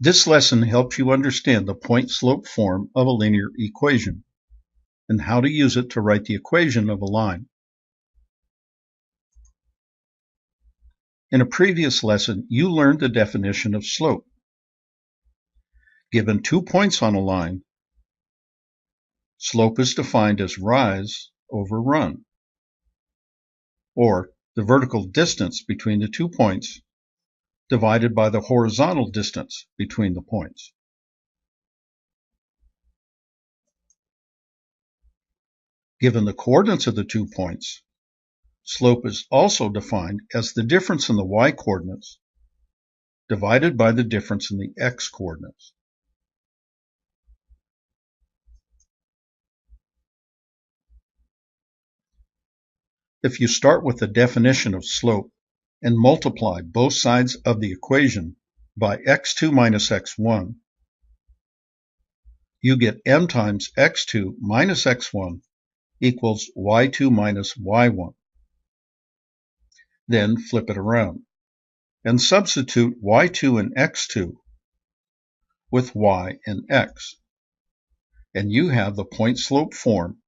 This lesson helps you understand the point-slope form of a linear equation and how to use it to write the equation of a line. In a previous lesson, you learned the definition of slope. Given 2 points on a line, slope is defined as rise over run, or the vertical distance between the 2 points divided by the horizontal distance between the points. Given the coordinates of the 2 points, slope is also defined as the difference in the y-coordinates divided by the difference in the x-coordinates. If you start with the definition of slope and multiply both sides of the equation by x2 minus x1, you get m times x2 minus x1 equals y2 minus y1. Then flip it around and substitute y2 and x2 with y and x, and you have the point-slope form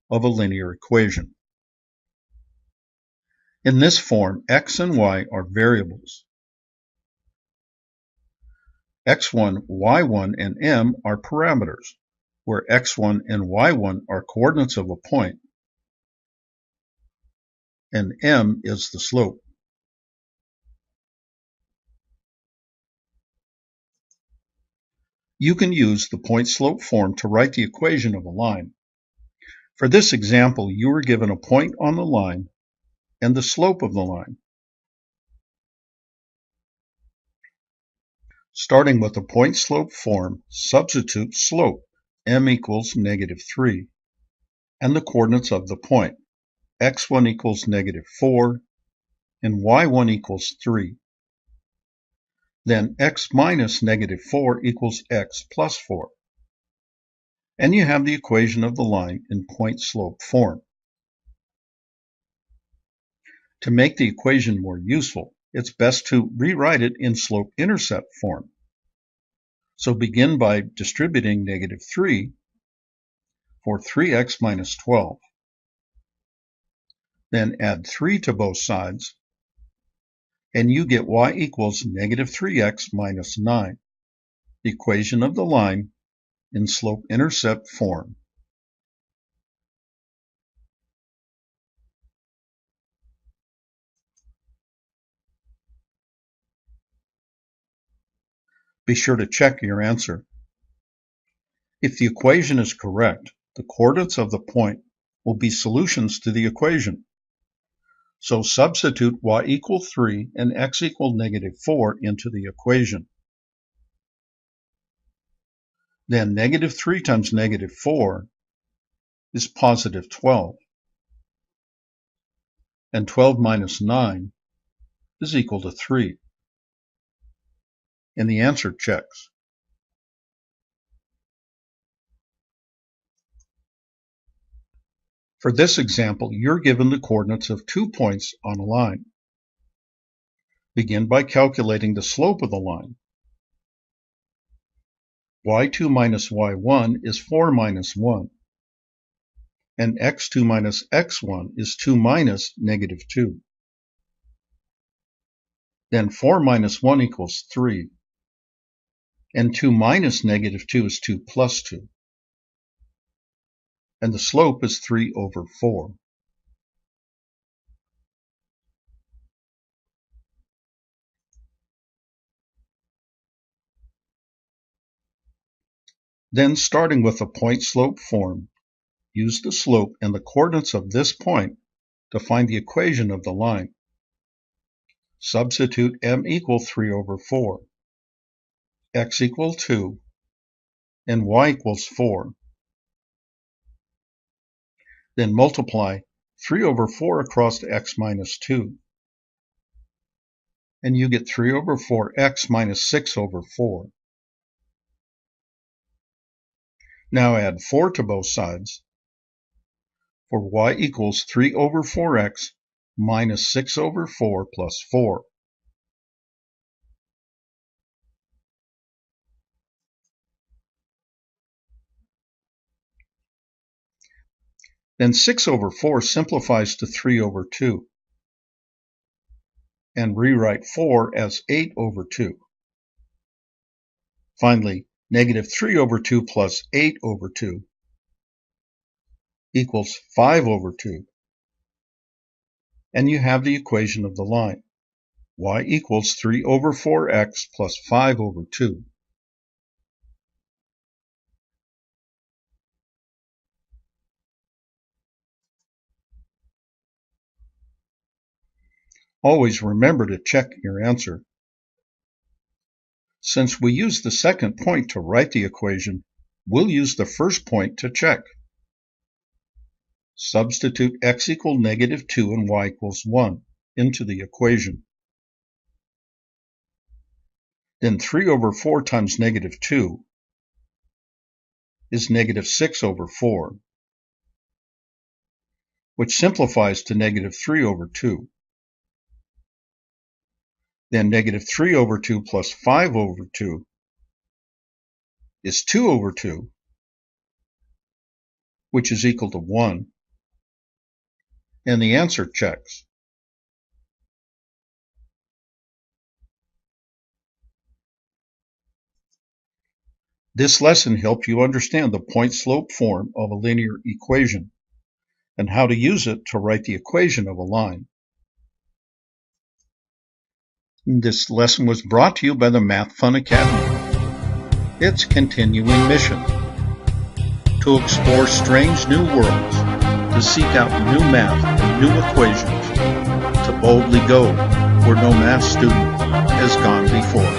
of a linear equation. In this form, x and y are variables. x1, y1, and m are parameters, where x1 and y1 are coordinates of a point, and m is the slope. You can use the point-slope form to write the equation of a line. For this example, you were given a point on the line and the slope of the line. Starting with the point-slope form, substitute slope, m equals -3, and the coordinates of the point, x1 equals -4, and y1 equals 3. Then x minus -4 equals x plus 4. And you have the equation of the line in point-slope form. To make the equation more useful, it's best to rewrite it in slope-intercept form. So begin by distributing -3 for 3x minus 12. Then add 3 to both sides, and you get y equals -3x minus 9, the equation of the line in slope-intercept form. Be sure to check your answer. If the equation is correct, the coordinates of the point will be solutions to the equation. So substitute y equal 3 and x equal -4 into the equation. Then -3 times -4 is positive 12. And 12 minus 9 is equal to 3. And the answer checks. For this example, you're given the coordinates of 2 points on a line. Begin by calculating the slope of the line. y2 minus y1 is 4 minus 1, and x2 minus x1 is 2 minus -2. Then 4 minus 1 equals 3, and 2 minus -2 is 2 plus 2, and the slope is 3 over 4. Then, starting with a point-slope form, use the slope and the coordinates of this point to find the equation of the line. Substitute m equal 3 over 4, x equal 2, and y equals 4. Then multiply 3 over 4 across to x minus 2, and you get 3 over 4x minus 6 over 4. Now add 4 to both sides, for y equals 3 over 4x minus 6 over 4 plus 4. Then 6 over 4 simplifies to 3 over 2. And rewrite 4 as 8 over 2. Finally, negative 3 over 2 plus 8 over 2 equals 5 over 2. And you have the equation of the line. Y equals 3 over 4x plus 5 over 2. Always remember to check your answer. Since we use the second point to write the equation, we'll use the first point to check. Substitute x equals negative 2 and y equals 1 into the equation. Then 3 over 4 times negative 2 is negative 6 over 4, which simplifies to negative 3 over 2. Then negative 3 over 2 plus 5 over 2 is 2 over 2, which is equal to 1. And the answer checks. This lesson helped you understand the point-slope form of a linear equation and how to use it to write the equation of a line. This lesson was brought to you by the Math Fun Academy. Its continuing mission: to explore strange new worlds, to seek out new math and new equations, to boldly go where no math student has gone before.